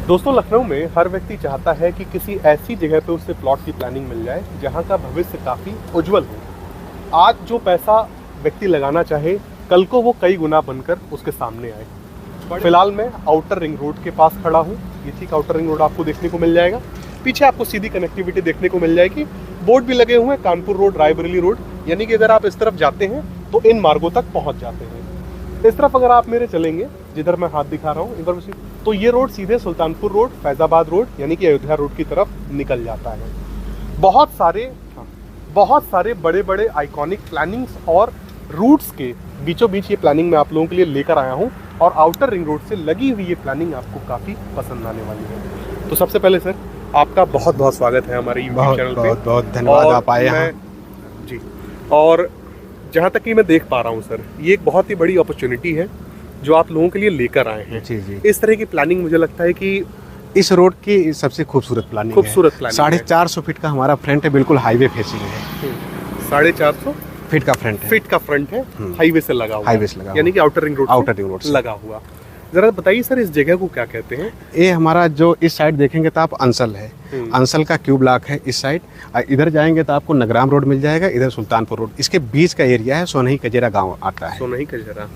दोस्तों, लखनऊ में हर व्यक्ति चाहता है कि किसी ऐसी जगह पे उसे प्लॉट की प्लानिंग मिल जाए जहां का भविष्य काफ़ी उज्जवल हो। आज जो पैसा व्यक्ति लगाना चाहे, कल को वो कई गुना बनकर उसके सामने आए। फिलहाल मैं आउटर रिंग रोड के पास खड़ा हूँ। ये ठीक आउटर रिंग रोड आपको देखने को मिल जाएगा। पीछे आपको सीधी कनेक्टिविटी देखने को मिल जाएगी। बोर्ड भी लगे हुए हैं, कानपुर रोड, रायबरेली रोड, यानी कि अगर आप इस तरफ जाते हैं तो इन मार्गों तक पहुँच जाते हैं। इस तरफ अगर आप मेरे चलेंगे, जिधर मैं हाथ दिखा रहा हूँ, एक बार तो ये रोड सीधे सुल्तानपुर रोड, फैजाबाद रोड यानी कि अयोध्या रोड की तरफ निकल जाता है। बहुत सारे बड़े बड़े आइकॉनिक प्लानिंग्स और रूट्स के बीचों बीच ये प्लानिंग मैं आप लोगों के लिए लेकर आया हूँ और आउटर रिंग रोड से लगी हुई ये प्लानिंग आपको काफ़ी पसंद आने वाली है। तो सबसे पहले सर, आपका बहुत बहुत स्वागत है हमारे यूट्यूब चैनल पे। बहुत बहुत धन्यवाद, आप आए हैं जी। और जहाँ तक कि मैं देख पा रहा हूँ सर, ये एक बहुत ही बड़ी अपॉर्चुनिटी है जो आप लोगों के लिए लेकर आए हैं। जी जी। इस तरह की प्लानिंग मुझे लगता है कि इस रोड की सबसे खूबसूरत प्लानिंग है। 450 फीट का हमारा फ्रंट है, बिल्कुल हाईवे फेसिंग है। 450 फीट का फ्रंट है। फीट का फ्रंट है, हाईवे से लगा हुआ, हाईवे से लगा, यानी कि आउटर रिंग रोड से लगा हुआ। जरा बताइए सर, इस जगह को क्या कहते हैं? ये हमारा जो इस साइड देखेंगे तो आप अंसल है, अंसल का क्यू ब्लॉक है इस साइड। इधर जाएंगे तो आपको नगराम रोड मिल जाएगा, इधर सुल्तानपुर रोड। इसके बीच का एरिया है, सोनही कजेरा गांव आता है। सोनही कजेरा,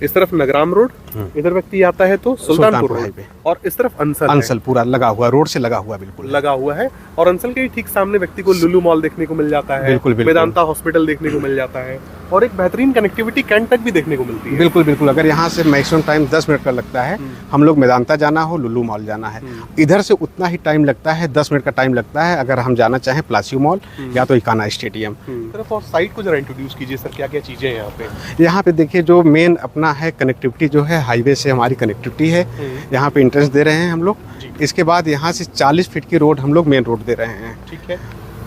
इस तरफ नगराम रोड, इधर व्यक्ति आता है तो सुल्तानपुर रोड, और इस तरफ अंसल पूरा लगा हुआ, रोड से लगा हुआ, बिल्कुल लगा हुआ है। और अंसल के ठीक सामने व्यक्ति को लुलु मॉल देखने को मिल जाता है, बिल्कुल मेदांता हॉस्पिटल देखने को मिल जाता है, और एक बेहतरीन कनेक्टिविटी कैंट तक भी देखने को मिलती है। बिल्कुल बिल्कुल। अगर यहाँ से मैक्सिमम टाइम 10 मिनट का लगता है, हम लोग मेदांता जाना हो, लुलु मॉल जाना है, इधर से उतना ही टाइम लगता है, 10 मिनट का टाइम लगता है अगर हम जाना चाहें प्लासियो मॉल या तो इकाना स्टेडियम। तरफ और साइट को जरा इंट्रोड्यूस कीजिए सर, क्या क्या चीजें हैं यहाँ पे? यहाँ पे देखिए, जो मेन अपना है कनेक्टिविटी जो है, हाईवे से हमारी कनेक्टिविटी है। यहाँ पे एंट्रेंस दे रहे हैं हम लोग। इसके बाद यहाँ से 40 फीट की रोड हम लोग मेन रोड दे रहे हैं। ठीक है।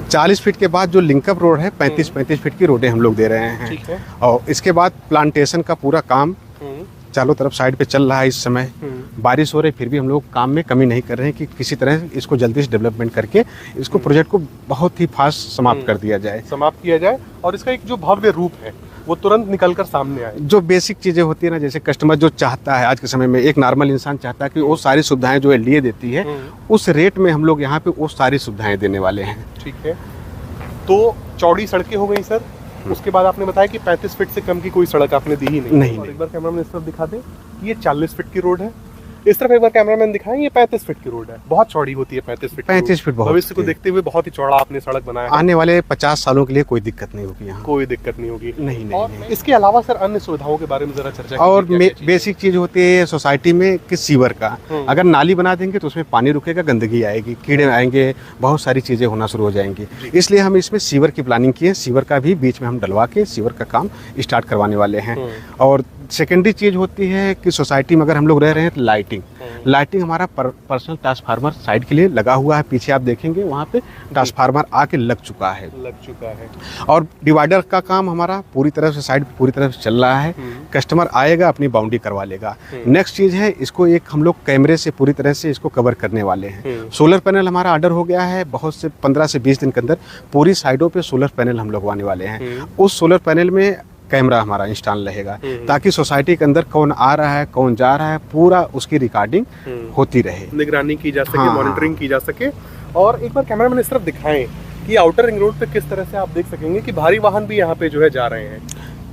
40 फीट के बाद जो लिंकअप रोड है, 35 फीट की रोडें हम लोग दे रहे हैं। ठीक है। और इसके बाद प्लांटेशन का पूरा काम चारों तरफ साइड पे चल रहा है इस समय। बारिश हो रही, फिर भी हम लोग काम में कमी नहीं कर रहे हैं कि किसी तरह इसको जल्दी से डेवलपमेंट करके इसको प्रोजेक्ट को बहुत ही फास्ट समाप्त कर दिया जाए, समाप्त किया जाए, और इसका एक जो भव्य रूप है वो तुरंत निकल कर सामने आए। जो बेसिक चीज़ें होती है ना, जैसे कस्टमर जो चाहता है आज के समय में, एक नॉर्मल इंसान चाहता है कि वो सारी सुविधाएं जो एलडीए देती है उस रेट में हम लोग यहाँ पे वो सारी सुविधाएं देने वाले हैं। ठीक है। तो चौड़ी सड़कें हो गई सर, उसके बाद आपने बताया कि 35 फीट से कम की कोई सड़क आपने दी ही नहीं। और एक बार कैमरामैन इस तरफ दिखा दे, ये 40 फीट की रोड है। इस तरफ एक बार कैमरामैन दिखाएं, ये 35 फीट की रोड है। बहुत चौड़ी होती है 35 फीट। 35 फीट भविष्य को देखते हुए बहुत ही चौड़ा आपने सड़क बनाया। आने वाले 50 सालों के लिए कोई दिक्कत नहीं होगी यहाँ, कोई दिक्कत नहीं होगी। नहीं। और इसके अलावा सर अन्य सुविधाओं के बारे में जरा चर्चा और बेसिक चीज होती है सोसाइटी में कि सीवर का, अगर नाली बना देंगे तो उसमें पानी रुकेगा, गंदगी आएगी, कीड़े आएंगे, बहुत सारी चीजें होना शुरू हो जाएंगी। इसलिए हम इसमें सीवर की प्लानिंग की है। सीवर का भी बीच में हम डलवा के सीवर का काम स्टार्ट करवाने वाले हैं। और सेकेंडरी चीज होती है कि सोसाइटी में अगर हम लोग रह रहे हैं तो लाइटिंग हमारा पर्सनल ट्रांसफार्मर साइड के लिए लगा हुआ है। पीछे आप देखेंगे वहाँ पे ट्रांसफार्मर आके लग चुका है। और डिवाइडर का काम हमारा पूरी तरह से साइड पूरी तरह से चल रहा है। कस्टमर आएगा, अपनी बाउंड्री करवा लेगा। नेक्स्ट चीज है, इसको एक हम लोग कैमरे से पूरी तरह से इसको कवर करने वाले हैं। सोलर पैनल हमारा ऑर्डर हो गया है, बहुत से 15 से 20 दिन के अंदर पूरी साइडों पे सोलर पैनल हम लगवाने वाले हैं। उस सोलर पैनल में कैमरा हमारा इंस्टॉल रहेगा ताकि सोसाइटी के अंदर कौन आ रहा है, कौन जा रहा है, पूरा उसकी रिकॉर्डिंग होती रहे, निगरानी की जा सके, मॉनिटरिंग की जा सके। और एक बार कैमरामैन इस तरफ दिखाएं कि आउटर रिंग रोड पे किस तरह से आप देख सकेंगे कि भारी वाहन भी यहाँ पे जो है जा रहे हैं।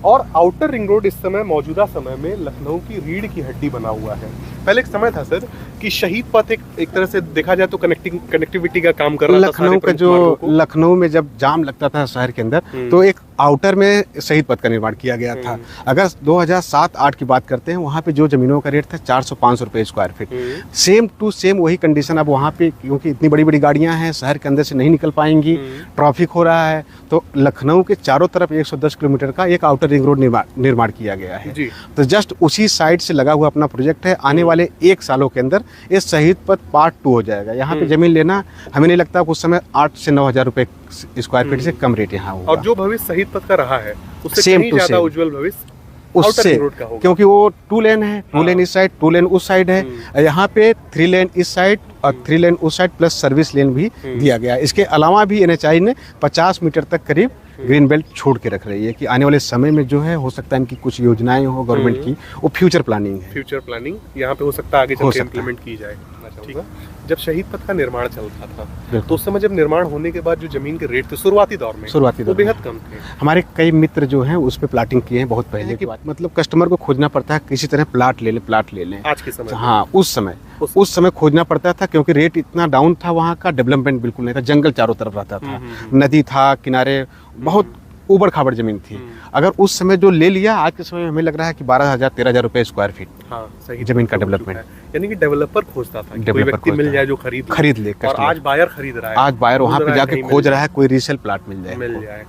और आउटर रिंग रोड इस समय, मौजूदा समय में लखनऊ की रीढ़ की हड्डी बना हुआ है। पहले एक समय था सर कि शहीद पथ एक तरह से देखा जाए तो कनेक्टिविटी का काम कर रहा था। लखनऊ का जो लखनऊ में जब जाम लगता था शहर के अंदर, तो एक आउटर में शहीद पथ का निर्माण किया गया था। अगर 2007-8 की बात करते हैं, वहाँ पे जो जमीनों का रेट था 400-500 रुपये square feet, same to same वही कंडीशन अब वहाँ पे, क्योंकि इतनी बड़ी बड़ी गाड़ियाँ हैं, शहर के अंदर से नहीं निकल पाएंगी, ट्रैफिक हो रहा है, तो लखनऊ के चारों तरफ 110 किलोमीटर का एक आउटर रिंग रोड निर्माण किया गया है। तो जस्ट उसी साइड से लगा हुआ अपना प्रोजेक्ट है। आने वाले 1 सालों के अंदर ये शहीद पथ पार्ट 2 हो जाएगा। यहाँ पे जमीन लेना हमें नहीं लगता कुछ समय 8 से 9 हज़ार रुपये स्क्वायर फीट से कम रेट यहाँ होगा। और जो भविष्य शहीद पथ का रहा है उससे कहीं ज्यादा उज्जवल भविष्य उससे, क्योंकि वो 2 लेन है, 2 लेन इस साइड, 2 लेन उस साइड है। यहाँ पे 3 लेन इस साइड और 3 लेन उस साइड प्लस सर्विस लेन भी दिया गया। इसके अलावा भी NHAI ने 50 मीटर तक करीब ग्रीन बेल्ट छोड़ के रख रही है कि आने वाले समय में जो है हो सकता है इनकी कुछ योजनाएं हो गवर्नमेंट की, वो फ्यूचर प्लानिंग है। फ्यूचर प्लानिंग यहाँ पे हो सकता है आगे चल के इम्प्लीमेंट की जाए। ठीक है। जब शहीद पथ का निर्माण चल रहा था तो उस समय जब निर्माण होने के बाद जो जमीन के रेट थे शुरुआती दौर में वो बेहद कम थे। हमारे कई मित्र जो हैं उस पे प्लाटिंग किए हैं बहुत पहले की बात, मतलब कस्टमर को खोजना पड़ता है किसी तरह प्लाट ले लें। आज के समय हाँ, उस समय खोजना पड़ता था क्योंकि रेट इतना डाउन था, वहाँ का डेवलपमेंट बिल्कुल नहीं था, जंगल चारों तरफ रहता था, नदी था किनारे, बहुत ऊबड़ खाबड़ जमीन थी। अगर उस समय जो ले लिया, आज के समय में हमें लग रहा है कि 12,000-13,000 रुपए स्क्वायर फीट सही जमीन का डेवलपमेंट, यानी कि डेवलपर खोजता था कि कोई व्यक्ति मिल जाए जो खरीद ले, और आज बायर खरीद रहा है, आज बायर वहाँ पे जाके खोज रहा है कोई रीसेल प्लाट मिल जाए।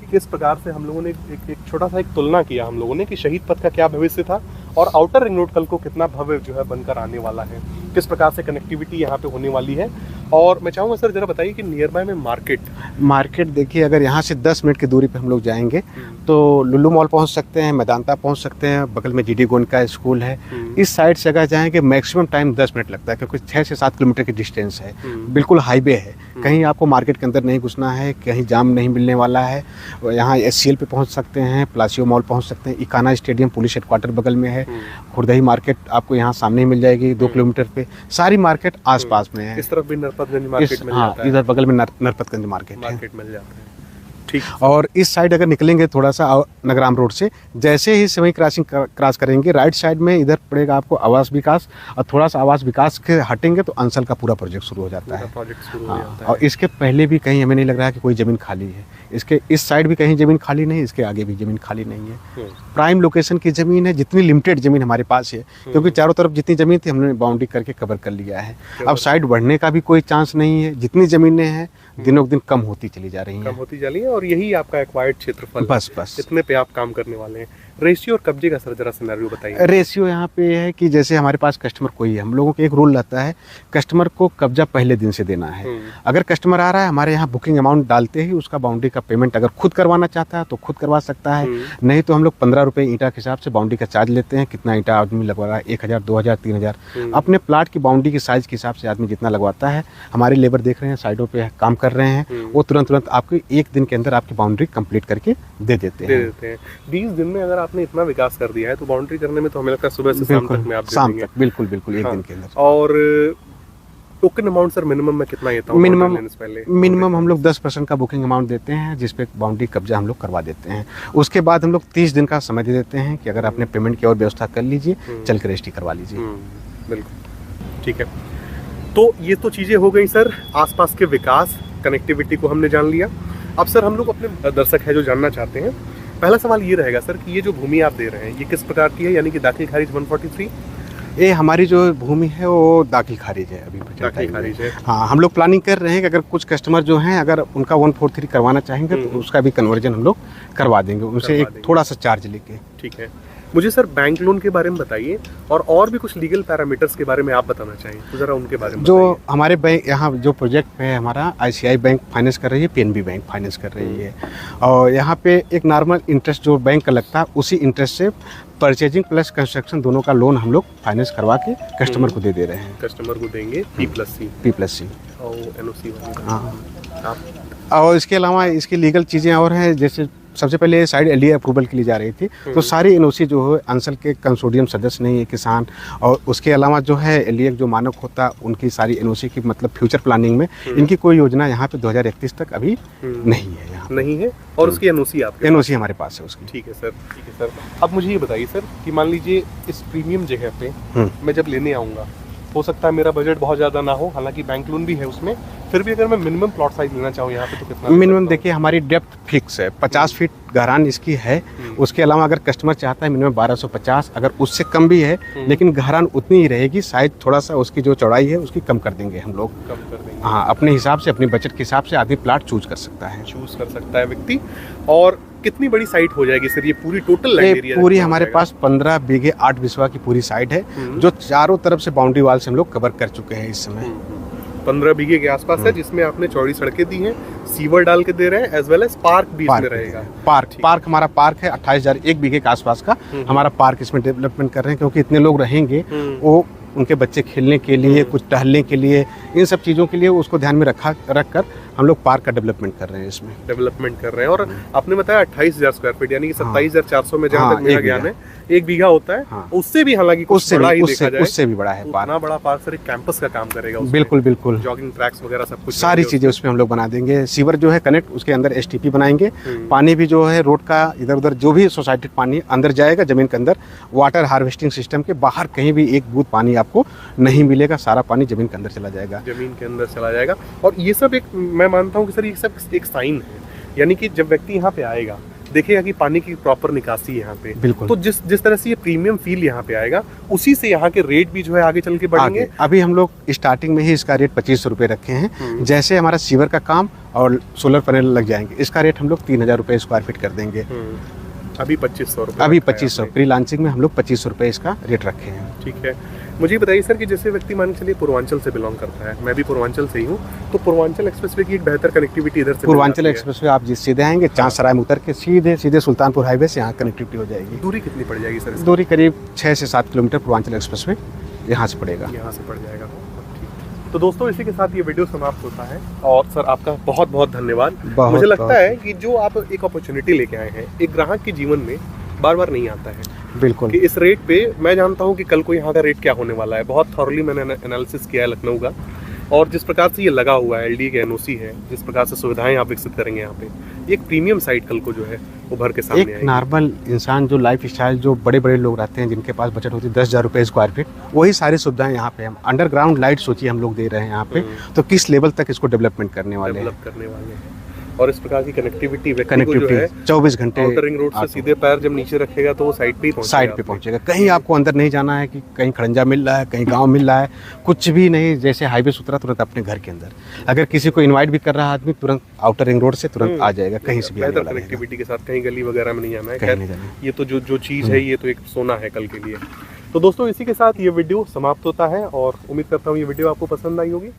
किस प्रकार से हम लोगों ने एक छोटा सा एक तुलना किया हम लोगों ने कि शहीद पथ का क्या भविष्य था और आउटर रिंग रोड कल को कितना भव्य जो है बनकर आने वाला है, किस प्रकार से कनेक्टिविटी यहाँ पे होने वाली है। और मैं चाहूँगा सर जरा बताइए कि नियर बाय में मार्केट देखिए, अगर यहाँ से 10 मिनट की दूरी पे हम लोग जाएंगे तो लुल्लू मॉल पहुँच सकते हैं, मैदानता पहुँच सकते हैं, बगल में GD गोंड का स्कूल है। इस साइड से अगर जाएंगे मैक्सिमम टाइम 10 मिनट लगता है क्योंकि 6 से 7 किलोमीटर की डिस्टेंस है, बिल्कुल हाईवे है, कहीं आपको मार्केट के अंदर नहीं घुसना है, कहीं जाम नहीं मिलने वाला है। यहाँ SCL पे पहुँच सकते हैं, प्लासियो मॉल पहुँच सकते हैं, इकाना स्टेडियम पुलिस हेडक्वार्टर बगल में है, खुर्दही मार्केट आपको यहाँ सामने ही मिल जाएगी 2 किलोमीटर पे, सारी मार्केट आसपास में है। इस तरफ भी नरपतगंज मार्केट मिल जाता है, इधर बगल में नरपतगंज मार्केट मिल जाता है। ठीक। और इस साइड अगर निकलेंगे थोड़ा सा नगराम रोड से, जैसे ही सिवई क्रॉसिंग क्रॉस करेंगे राइट साइड में इधर पड़ेगा आपको आवास विकास, और थोड़ा सा आवास विकास के हटेंगे तो अंसल का पूरा प्रोजेक्ट शुरू हो जाता है। और इसके पहले भी कहीं हमें नहीं लग रहा है कि कोई ज़मीन खाली है, इसके इस साइड भी कहीं ज़मीन खाली नहीं, इसके आगे भी ज़मीन खाली नहीं है। प्राइम लोकेशन की ज़मीन है, जितनी लिमिटेड ज़मीन हमारे पास है क्योंकि चारों तरफ जितनी ज़मीन थी हमने बाउंड्री करके कवर कर लिया है। अब साइड बढ़ने का भी कोई चांस नहीं है, जितनी ज़मीनें हैं दिनों दिन कम होती चली जा रही हैं, और यही आपका एक्वायर्ड क्षेत्रफल बस इतने पे आप काम करने वाले हैं। रेशियो और कब्जे का सर जरा सिनेरियो बताइए। रेशियो यहाँ पे है कि जैसे हमारे पास कस्टमर कोई है, हम लोगों का एक रूल रहता है कस्टमर को कब्जा पहले दिन से देना है। अगर कस्टमर आ रहा है हमारे यहाँ बुकिंग अमाउंट डालते ही उसका बाउंड्री का पेमेंट अगर खुद करवाना चाहता है तो खुद करवा सकता है, नहीं तो हम लोग 15 रुपये ईंटा के हिसाब से बाउंड्री का चार्ज लेते हैं। कितना ईंटा आदमी लगवा रहा है, 1,000, 2,000, 3,000, अपने प्लाट की बाउंड्री की साइज के हिसाब से आदमी जितना लगवाता है। हमारे लेबर देख रहे हैं साइडों पे काम कर रहे हैं, वो तुरंत आपको 1 दिन के अंदर आपकी बाउंड्री कंप्लीट करके दे देते हैं। 20 दिन में अगर आपने इतना विकास कर दिया है तो बाउंड्री करने में तो हमें लगता है सुबह से शाम तक में आप शाम तक बिल्कुल 1 दिन के अंदर। और टोकन अमाउंट सर मिनिमम में कितना लेता हूँ? मिनिमम हम लोग 10% का बुकिंग अमाउंट देते हैं जिसपे बाउंड्री कब्जा हम लोग करवा देते हैं। उसके बाद हम लोग 30 दिन का समय दे देते हैं कि अगर आपने पेमेंट की और व्यवस्था कर लीजिए, चल के रजिस्ट्री करवा लीजिए। बिल्कुल ठीक है। तो ये तो चीज़ें हो गई सर आसपास के विकास, कनेक्टिविटी को हमने जान लिया। अब सर हम लोग अपने दर्शक है जो जानना चाहते हैं, पहला सवाल ये रहेगा सर कि ये जो भूमि आप दे रहे हैं ये किस प्रकार की है, यानी कि दाखिल खारिज 143? ये हमारी जो भूमि है वो दाखिल खारिज है अभी। दाखिल खारिज है। हाँ, हम लोग प्लानिंग कर रहे हैं कि अगर कुछ कस्टमर जो हैं अगर उनका 143 करवाना चाहेंगे तो उसका भी कन्वर्जन हम लोग करवा देंगे उनसे एक थोड़ा सा चार्ज लेके। ठीक है। मुझे सर बैंक लोन के बारे में बताइए और भी कुछ लीगल पैरामीटर्स के बारे में आप बताना चाहिए तो जरा उनके बारे में जो हमारे बैंक यहाँ जो प्रोजेक्ट है हमारा ICI बैंक फाइनेंस कर रही है, PNB बैंक फाइनेंस कर रही है, और यहाँ पे एक नॉर्मल इंटरेस्ट जो बैंक का लगता है उसी इंटरेस्ट से परचेजिंग प्लस कंस्ट्रक्शन दोनों का लोन हम लोग फाइनेंस करवा के कस्टमर को दे रहे हैं। कस्टमर को देंगे P+C और NOC। हाँ, और इसके अलावा इसकी लीगल चीज़ें और हैं, जैसे सबसे पहले साइड LDA अप्रूवल के लिए जा रही थी तो सारी NOC जो है अंसल के कंसोर्टियम सदस्य नहीं है किसान, और उसके अलावा जो है LDA जो मानक होता उनकी सारी NOC की मतलब फ्यूचर प्लानिंग में इनकी कोई योजना यहाँ पे 2031 तक अभी नहीं है, यहाँ नहीं है। और उसकी NOC आपके NOC हमारे पास है उसकी। ठीक है सर। अब मुझे ये बताइए सर कि मान लीजिए इस प्रीमियम जगह पे मैं जब लेने आऊँगा, हो सकता है मेरा बजट बहुत ज़्यादा ना हो, हालांकि बैंक लोन भी है उसमें, फिर भी अगर मैं मिनिमम प्लॉट साइज लेना चाहूँ यहाँ पे तो कितना? मिनिमम देखिए हमारी डेप्थ फिक्स है, 50 फीट गहरान इसकी है। उसके अलावा अगर कस्टमर चाहता है मिनिमम 1250, अगर उससे कम भी है लेकिन गहरान उतनी ही रहेगी, साइज थोड़ा सा उसकी जो चौड़ाई है उसकी कम कर देंगे हम लोग। कम कर देंगे। हाँ, अपने हिसाब से अपने बजट के हिसाब से आदमी प्लाट चूज कर सकता है व्यक्ति। और कितनी बड़ी साइट हो जाएगी सर ये पूरी टोटल लैंड एरिया? पूरी हमारे पास 15 बीघे 8 बिस्वा की पूरी साइट है जो चारों तरफ से बाउंड्री वाल से हम लोग कवर कर चुके हैं इस समय। 15 बीघे के आसपास है जिसमें आपने चौड़ी सड़कें दी हैं, सीवर डाल के दे रहे हैं, एज वेल एज पार्क भी इसमें रहेगा। पार्क हमारा पार्क है 28,000 1 बीघे के आसपास का हमारा पार्क इसमें डेवलपमेंट कर रहे हैं, क्योंकि इतने लोग रहेंगे वो उनके बच्चे खेलने के लिए, कुछ टहलने के लिए, इन सब चीज़ों के लिए उसको ध्यान में रख कर हम लोग पार्क का डेवलपमेंट कर रहे हैं, इसमें डेवलपमेंट कर रहे हैं। और आपने बताया 28,000 स्क्वायर फीट, यानी कि 27,400 में जहाँ हाँ, तक मेरा ज्ञान है 1 बीघा होता है। हाँ। उससे भी हालांकि कुछ बड़ा ही देखा जाए, उससे भी बड़ा है उतना बड़ा पार्क सर एक कैंपस का काम करेगा उसमें। बिल्कुल बिल्कुल, जॉगिंग ट्रैक्स वगैरह सब कुछ, सारी चीज़ें उसमें हम लोग बना देंगे। सीवर जो है कनेक्ट, उसके अंदर एसटीपी बनाएंगे। पानी भी जो है रोड का इधर उधर जो भी सोसाइटी पानी अंदर जाएगा जमीन के अंदर, वाटर हार्वेस्टिंग सिस्टम के बाहर कहीं भी एक बूंद पानी आपको नहीं मिलेगा, सारा पानी जमीन के अंदर चला जाएगा। जमीन के अंदर चला जाएगा। और ये सब एक, मैं मानता हूँ कि सर ये सब एक साइन है, यानी कि जब व्यक्ति यहाँ पे आएगा देखेगा कि पानी की प्रॉपर निकासी है यहाँ पे, बिल्कुल। तो जिस तरह से ये प्रीमियम फील यहाँ पे आएगा, उसी से यहाँ के रेट भी जो है आगे चल के बढ़ेंगे। अभी हम लोग स्टार्टिंग में ही इसका रेट 2500 रुपये रखे हैं। जैसे हमारा सीवर का काम और सोलर पैनल लग जाएंगे, इसका रेट हम लोग 3000 रुपये स्क्वायर फीट कर देंगे। अभी 2500 रुपये, अभी 2500 प्री लॉन्चिंग में हम लोग 2500 रुपये इसका रेट रखे हैं। ठीक है। मुझे बताइए सर कि जैसे व्यक्ति मान के चलिए पूर्वांचल से बिलोंग करता है, मैं भी पूर्वांचल से ही हूँ, तो पूर्वांचल एक्सप्रेसवे की एक बेहतर कनेक्टिविटी इधर से, पूर्वांचल एक्सप्रेसवे आप जिस सीधे आएंगे चांदसराय में उतर के सीधे सुल्तानपुर हाईवे से यहाँ कनेक्टिविटी हो जाएगी। दूरी कितनी पड़ जाएगी सर? दूरी करीब 6 से 7 किलोमीटर पूर्वांचल एक्सप्रेसवे यहाँ से पड़ेगा। यहाँ से पड़ जाएगा। तो दोस्तों इसी के साथ ये वीडियो समाप्त होता है, और सर आपका बहुत बहुत धन्यवाद। मुझे लगता है कि जो आप एक अपॉर्चुनिटी लेके आए हैं, एक ग्राहक के जीवन में बार बार नहीं आता है। बिल्कुल, कि इस रेट पे मैं जानता हूँ कि कल को यहाँ का रेट क्या होने वाला है। बहुत थॉरली मैंने एनालिसिस किया है लखनऊ का, और जिस प्रकार से ये लगा हुआ है, एलडी के एनओसी है, जिस प्रकार से सुविधाएं आप विकसित करेंगे यहाँ पे, एक प्रीमियम साइट कल को जो है उभर के सामने एक नॉर्मल इंसान जो लाइफ स्टाइल, जो बड़े बड़े लोग रहते हैं जिनके पास बजट होती है 10,000 रुपये स्क्वायर फीट, वही सारी सुविधाएं यहाँ पे हम अंडरग्राउंड लाइट सोचिए हम लोग दे रहे हैं यहाँ पे, तो किस लेवल तक इसको डेवलपमेंट करने वाले हैं। और इस प्रकार की कनेक्टिविटी 24 घंटे आउटर रिंग रोड से सीधे पैर जब नीचे रखेगा तो वो साइड पे पहुंचेगा। कहीं आपको अंदर नहीं जाना है कि कहीं खड़ंजा मिल रहा है, कहीं गांव मिल रहा है, कुछ भी नहीं। जैसे हाईवे से उतरा तुरंत अपने घर के अंदर, अगर किसी को इनवाइट भी कर रहा है आदमी, तुरंत आउटर रिंग रोड से तुरंत आ जाएगा, कहीं से भी बेहतर कनेक्टिविटी के साथ, कहीं गली वगैरह में नहीं जाना है। खैर ये तो जो चीज़ है ये तो एक सोना है कल के लिए। तो दोस्तों इसी के साथ ये वीडियो समाप्त होता है, और उम्मीद करता हूँ ये वीडियो आपको पसंद आई होगी।